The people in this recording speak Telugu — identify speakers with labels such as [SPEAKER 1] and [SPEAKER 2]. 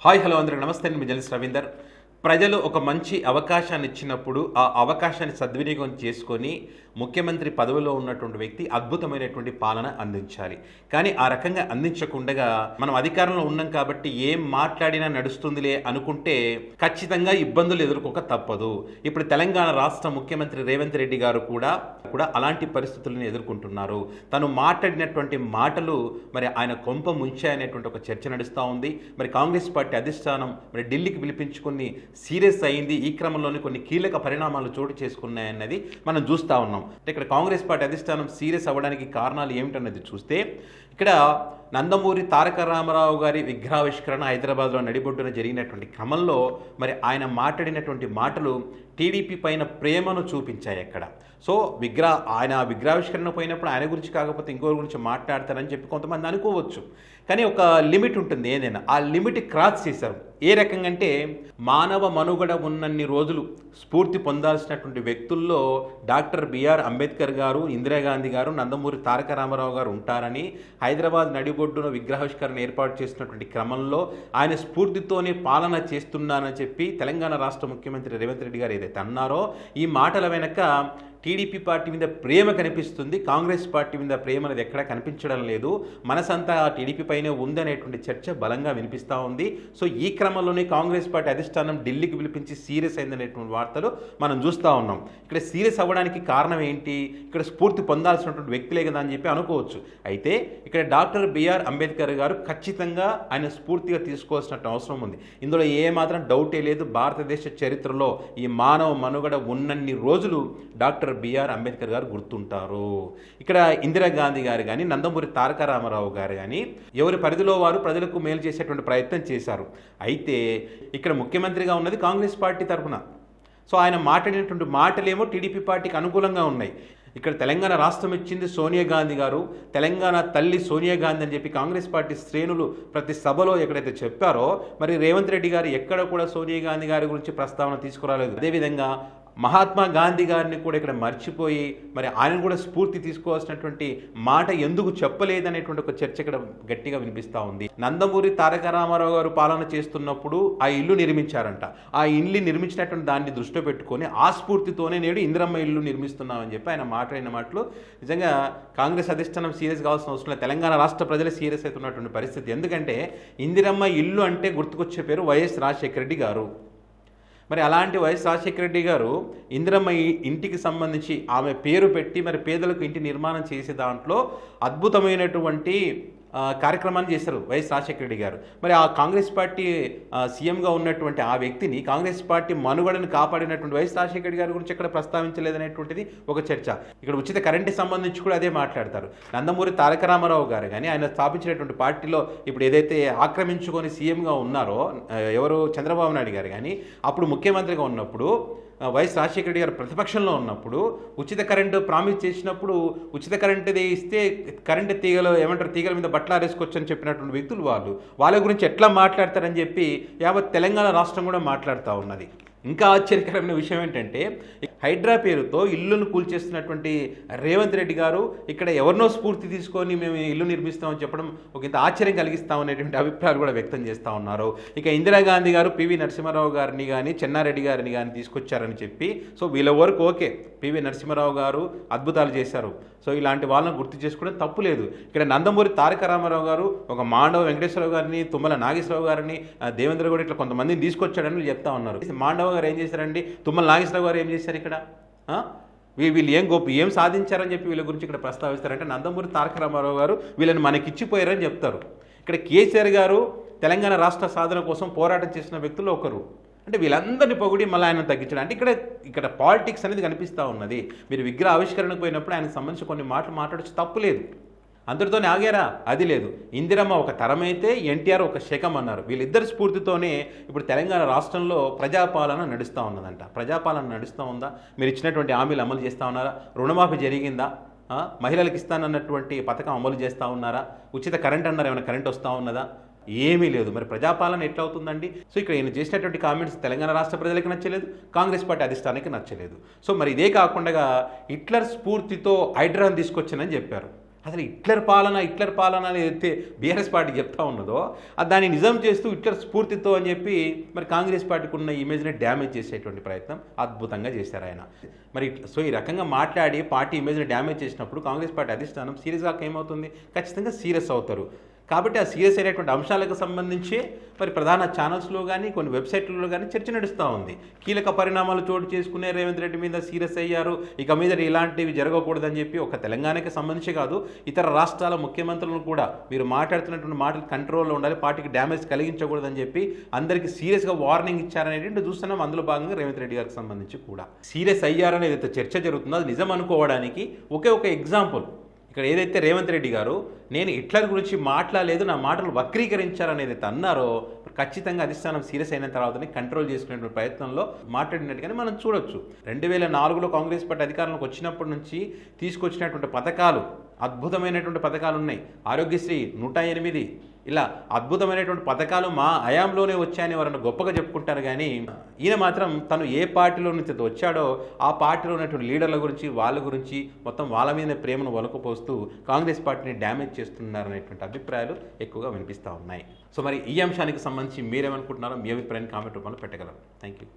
[SPEAKER 1] హాయ్ హలో అందరికి నమస్తే. నేను మీ జర్నలిస్ట్ రవీందర్. ప్రజలు ఒక మంచి అవకాశాన్ని ఇచ్చినప్పుడు ఆ అవకాశాన్ని సద్వినియోగం చేసుకొని ముఖ్యమంత్రి పదవిలో ఉన్నటువంటి వ్యక్తి అద్భుతమైనటువంటి పాలన అందించాలి. కానీ ఆ రకంగా అందించకుండా మనం అధికారంలో ఉన్నాం కాబట్టి ఏం మాట్లాడినా నడుస్తుందిలే అనుకుంటే ఖచ్చితంగా ఇబ్బందులు ఎదుర్కోక తప్పదు. ఇప్పుడు తెలంగాణ రాష్ట్ర ముఖ్యమంత్రి రేవంత్ రెడ్డి గారు కూడా అలాంటి పరిస్థితులను ఎదుర్కొంటున్నారు. తను మాట్లాడినటువంటి మాటలు మరి ఆయన కొంప ముంచాయనేటువంటి ఒక చర్చ నడుస్తూ ఉంది. మరి కాంగ్రెస్ పార్టీ అధిష్టానం మరి ఢిల్లీకి పిలిపించుకుని సీరియస్ అయింది. ఈ క్రమంలోనే కొన్ని కీలక పరిణామాలు చోటు చేసుకున్నాయన్నది మనం చూస్తూ ఉన్నాం. అంటే ఇక్కడ కాంగ్రెస్ పార్టీ అధిష్టానం సీరియస్ అవ్వడానికి కారణాలు ఏమిటన్నది చూస్తే ఇక్కడ నందమూరి తారక రామారావు గారి విగ్రహావిష్కరణ హైదరాబాద్లో నడిబొడ్డున జరిగినటువంటి క్రమంలో మరి ఆయన మాట్లాడినటువంటి మాటలు టీడీపీ పైన ప్రేమను చూపించాయి అక్కడ. సో ఆయన విగ్రహావిష్కరణ పోయినప్పుడు ఆయన గురించి కాకపోతే ఇంకోరి గురించి మాట్లాడతారని చెప్పి కొంతమంది అనుకోవచ్చు. కానీ ఒక లిమిట్ ఉంటుంది ఏదైనా. ఆ లిమిట్ క్రాస్ చేశారు. ఏ రకంగా అంటే మానవ మనుగడ ఉన్నన్ని రోజులు స్ఫూర్తి పొందాల్సినటువంటి వ్యక్తుల్లో డాక్టర్ బిఆర్ అంబేద్కర్ గారు, ఇందిరాగాంధీ గారు, నందమూరి తారక రామారావు గారు ఉంటారని హైదరాబాద్ నడిబొడ్డున విగ్రహావిష్కరణ ఏర్పాటు చేసినటువంటి క్రమంలో ఆయన స్ఫూర్తితోనే పాలన చేస్తున్నానని చెప్పి తెలంగాణ రాష్ట్ర ముఖ్యమంత్రి రేవంత్ రెడ్డి గారు ఏదైతే అన్నారో ఈ మాటల వెనక టీడీపీ పార్టీ మీద ప్రేమ కనిపిస్తుంది. కాంగ్రెస్ పార్టీ మీద ప్రేమ అనేది ఎక్కడా కనిపించడం లేదు. మనసంతా టీడీపీ పైనే ఉందనేటువంటి చర్చ బలంగా వినిపిస్తూ ఉంది. సో ఈ క్రమంలోనే కాంగ్రెస్ పార్టీ అధిష్టానం ఢిల్లీకి పిలిపించి సీరియస్ అయిందనేటువంటి వార్తలు మనం చూస్తూ ఉన్నాం. ఇక్కడ సీరియస్ అవ్వడానికి కారణం ఏంటి? ఇక్కడ స్ఫూర్తి పొందాల్సినటువంటి వ్యక్తులే కదా అని చెప్పి అనుకోవచ్చు. అయితే ఇక్కడ డాక్టర్ బిఆర్ అంబేద్కర్ గారు ఖచ్చితంగా ఆయన స్ఫూర్తిగా తీసుకోవాల్సినట్టు అవసరం ఉంది. ఇందులో ఏమాత్రం డౌటే లేదు. భారతదేశ చరిత్రలో ఈ మానవ మనుగడ ఉన్నన్ని రోజులు డాక్టర్ బిఆర్ అంబేద్కర్ గారు గుర్తుంటారు. ఇక్కడ ఇందిరాగాంధీ గారు కానీ, నందమూరి తారక రామారావు గారు కానీ ఎవరి పరిధిలో వారు ప్రజలకు మేలు చేసేటువంటి ప్రయత్నం చేశారు. అయితే ఇక్కడ ముఖ్యమంత్రిగా ఉన్నది కాంగ్రెస్ పార్టీ తరఫున. సో ఆయన మాట్లాడినటువంటి మాటలేమో టీడీపీ పార్టీకి అనుకూలంగా ఉన్నాయి. ఇక్కడ తెలంగాణ రాష్ట్రం ఇచ్చింది సోనియా గాంధీ గారు, తెలంగాణ తల్లి సోనియా గాంధీ అని చెప్పి కాంగ్రెస్ పార్టీ శ్రేణులు ప్రతి సభలో ఎక్కడైతే చెప్పారో మరి రేవంత్ రెడ్డి గారు ఎక్కడ కూడా సోనియా గాంధీ గారి గురించి ప్రస్తావన తీసుకురాలేదు. అదేవిధంగా మహాత్మా గాంధీ గారిని కూడా ఇక్కడ మర్చిపోయి మరి ఆయన కూడా స్ఫూర్తి తీసుకోవాల్సినటువంటి మాట ఎందుకు చెప్పలేదనేటువంటి ఒక చర్చ ఇక్కడ గట్టిగా వినిపిస్తూ ఉంది. నందమూరి తారక రామారావు గారు పాలన చేస్తున్నప్పుడు ఆ ఇల్లు నిర్మించారంట. ఆ ఇల్లు నిర్మించినటువంటి దాన్ని దృష్టిలో పెట్టుకొని ఆ స్ఫూర్తితోనే నేడు ఇందిరమ్మ ఇల్లు నిర్మిస్తున్నామని చెప్పి ఆయన మాట్లాడిన మాటలు నిజంగా కాంగ్రెస్ అధిష్టానం సీరియస్ కావాల్సిన అవసరం లేదు. తెలంగాణ రాష్ట్ర ప్రజలే సీరియస్ అవుతున్నటువంటి పరిస్థితి. ఎందుకంటే ఇందిరమ్మ ఇల్లు అంటే గుర్తుకొచ్చే పేరు వైఎస్ రాజశేఖర రెడ్డి గారు. మరి అలాంటి వైఎస్ రాజశేఖర రెడ్డి గారు ఇందిరమ్మ ఇంటికి సంబంధించి ఆమె పేరు పెట్టి మరి పేదలకు ఇంటి నిర్మాణం చేసే దాంట్లో అద్భుతమైనటువంటి కార్యక్రమాన్ని చేశారు వైఎస్ రాజశేఖర రెడ్డి గారు. మరి ఆ కాంగ్రెస్ పార్టీ సీఎంగా ఉన్నటువంటి ఆ వ్యక్తిని కాంగ్రెస్ పార్టీ మనుగడను కాపాడినటువంటి వైఎస్ రాజశేఖర రెడ్డి గారి గురించి ఎక్కడ ప్రస్తావించలేదనేటువంటిది ఒక చర్చ. ఇక్కడ ఉచిత కరెంటుకి సంబంధించి కూడా అదే మాట్లాడతారు. నందమూరి తారక రామారావు గారు కానీ ఆయన స్థాపించినటువంటి పార్టీలో ఇప్పుడు ఏదైతే ఆక్రమించుకొని సీఎంగా ఉన్నారో ఎవరు చంద్రబాబు నాయుడు గారు కానీ అప్పుడు ముఖ్యమంత్రిగా ఉన్నప్పుడు వైఎస్ రాజశేఖర రెడ్డి గారు ప్రతిపక్షంలో ఉన్నప్పుడు ఉచిత కరెంటు ప్రామిస్ చేసినప్పుడు ఉచిత కరెంటుది ఇస్తే కరెంటు తీగలు తీగల మీద బట్టలు ఆరేసుకోవచ్చు అని చెప్పినటువంటి వ్యక్తులు వాళ్ళ గురించి ఎట్లా మాట్లాడతారని చెప్పి యావత్ తెలంగాణ రాష్ట్రం కూడా మాట్లాడుతూ ఉన్నది. ఇంకా ఆశ్చర్యకరమైన విషయం ఏంటంటే హైడ్రా పేరుతో ఇల్లును కూల్చేస్తున్నటువంటి రేవంత్ రెడ్డి గారు ఇక్కడ ఎవరినో స్ఫూర్తి తీసుకొని మేము ఇల్లు నిర్మిస్తామని చెప్పడం ఒక ఇంత ఆశ్చర్యం కలిగిస్తామనేటువంటి అభిప్రాయాలు కూడా వ్యక్తం చేస్తూ ఉన్నారు. ఇక ఇందిరాగాంధీ గారు పివి నరసింహారావు గారిని కానీ చెన్నారెడ్డి గారిని కానీ తీసుకొచ్చారని చెప్పి సో వీళ్ళ వరకు ఓకే, పివి నరసింహారావు గారు అద్భుతాలు చేశారు. సో ఇలాంటి వాళ్ళని గుర్తు చేసుకోవడం తప్పు లేదు. ఇక్కడ నందమూరి తారక రామారావు గారు ఒక మాండవ వెంకటేశ్వరరావు గారిని, తుమ్మల నాగేశ్వరరావు గారిని, దేవేంద్ర గౌడ్ ఇట్లా కొంతమందిని తీసుకొచ్చాడని చెప్తా ఉన్నారు. మాండవ గారు ఏం చేశారండి, తుమ్మల నాగేశ్వరరావు గారు ఏం చేశారు? ఇక్కడ వీళ్ళు ఏం సాధించారని చెప్పి వీళ్ళ గురించి ఇక్కడ ప్రస్తావిస్తారంటే నందమూరి తారక రామారావు గారు వీళ్ళని మనకిచ్చిపోయారని చెప్తారు. ఇక్కడ కేసీఆర్ గారు తెలంగాణ రాష్ట్ర సాధన కోసం పోరాటం చేసిన వ్యక్తులు ఒకరు. అంటే వీళ్ళందరినీ పొగిడి మళ్ళీ ఆయన తగ్గించడం అంటే ఇక్కడ పాలిటిక్స్ అనేది కనిపిస్తూ ఉన్నది. మీరు విగ్రహ ఆవిష్కరణకు పోయినప్పుడు ఆయనకు సంబంధించి కొన్ని మాటలు మాట్లాడచ్చు, తప్పు లేదు. అందరితోనే ఆగారా? అది లేదు. ఇందిరమ్మ ఒక తరమైతే ఎన్టీఆర్ ఒక శకం అన్నారు. వీళ్ళిద్దరి స్ఫూర్తితోనే ఇప్పుడు తెలంగాణ రాష్ట్రంలో ప్రజాపాలన నడుస్తూ ఉన్నదంట. ప్రజాపాలన నడుస్తూ ఉందా? మీరు ఇచ్చినటువంటి హామీలు అమలు చేస్తూ ఉన్నారా? రుణమాఫీ జరిగిందా? మహిళలకు ఇస్తానన్నటువంటి పథకం అమలు చేస్తూ ఉన్నారా? ఉచిత కరెంట్ అన్నారు, ఏమైనా కరెంట్ వస్తూ ఉన్నదా? ఏమీ లేదు. మరి ప్రజాపాలన ఎట్లా అవుతుందండి? సో ఇక్కడ ఈయన చేసినటువంటి కామెంట్స్ తెలంగాణ రాష్ట్ర ప్రజలకు నచ్చలేదు, కాంగ్రెస్ పార్టీ అధిష్టానానికి నచ్చలేదు. సో మరి ఇదే కాకుండా హిట్లర్ స్ఫూర్తితో హైడ్రాన్ తీసుకొచ్చానని చెప్పారు. అసలు హిట్లర్ పాలన అని అయితే బీఆర్ఎస్ పార్టీ చెప్తా ఉన్నదో దాన్ని నిజం చేస్తూ హిట్లర్ స్ఫూర్తితో అని చెప్పి మరి కాంగ్రెస్ పార్టీకి ఉన్న ఇమేజ్ని డ్యామేజ్ చేసేటువంటి ప్రయత్నం అద్భుతంగా చేశారు ఆయన. మరి సో ఈ రకంగా మాట్లాడి పార్టీ ఇమేజ్ని డ్యామేజ్ చేసినప్పుడు కాంగ్రెస్ పార్టీ అధిష్టానం సీరియస్గా ఏమవుతుంది? ఖచ్చితంగా సీరియస్ అవుతారు. కాబట్టి ఆ సీరియస్ అయినటువంటి అంశాలకు సంబంధించి మరి ప్రధాన ఛానల్స్లో కానీ కొన్ని వెబ్సైట్లలో కానీ చర్చ నడుస్తూ ఉంది. కీలక పరిణామాలు చోటు చేసుకునే రేవంత్ రెడ్డి మీద సీరియస్ అయ్యారు, ఇక మీద ఇలాంటివి జరగకూడదని చెప్పి ఒక తెలంగాణకి సంబంధించి కాదు ఇతర రాష్ట్రాల ముఖ్యమంత్రులను కూడా మీరు మాట్లాడుతున్నటువంటి మాటలు కంట్రోల్లో ఉండాలి, పార్టీకి డ్యామేజ్ కలిగించకూడదని చెప్పి అందరికీ సీరియస్గా వార్నింగ్ ఇచ్చారనేది చూస్తున్నాం. అందులో భాగంగా రేవంత్ రెడ్డి గారికి సంబంధించి కూడా సీరియస్ అయ్యారనేది అయితే చర్చ జరుగుతుందో అది నిజం అనుకోవడానికి ఒకే ఒక ఎగ్జాంపుల్ ఇక్కడ ఏదైతే రేవంత్ రెడ్డి గారు నేను హిట్లర్ గురించి మాట్లాడలేదు, నా మాటలు వక్రీకరించారనేది అయితే అన్నారో ఖచ్చితంగా అధిష్టానం సీరియస్ అయిన తర్వాతనే కంట్రోల్ చేసుకునే ప్రయత్నంలో మాట్లాడినట్టుగానే మనం చూడొచ్చు. 2004లో కాంగ్రెస్ పార్టీ అధికారంలోకి వచ్చినప్పటి నుంచి తీసుకొచ్చినటువంటి పథకాలు అద్భుతమైనటువంటి పథకాలు ఉన్నాయి. ఆరోగ్యశ్రీ 108 ఇలా అద్భుతమైనటువంటి పథకాలు మా హయాంలోనే వచ్చాయని ఎవరన్నా గొప్పగా చెప్పుకుంటారు. కానీ ఈయన మాత్రం తను ఏ పార్టీలో నుంచి వచ్చాడో ఆ పార్టీలో ఉన్నటువంటి లీడర్ల గురించి వాళ్ళ గురించి మొత్తం వాళ్ళ మీద ప్రేమను ఒలకపోస్తూ కాంగ్రెస్ పార్టీని డ్యామేజ్ చేస్తున్నారనేటువంటి అభిప్రాయాలు ఎక్కువగా వినిపిస్తూ ఉన్నాయి. సో మరి ఈ అంశానికి సంబంధించి మీరేమనుకుంటున్నారో మీ అభిప్రాయాన్ని కామెంట్ రూపంలో పెట్టగలరు. Thank you.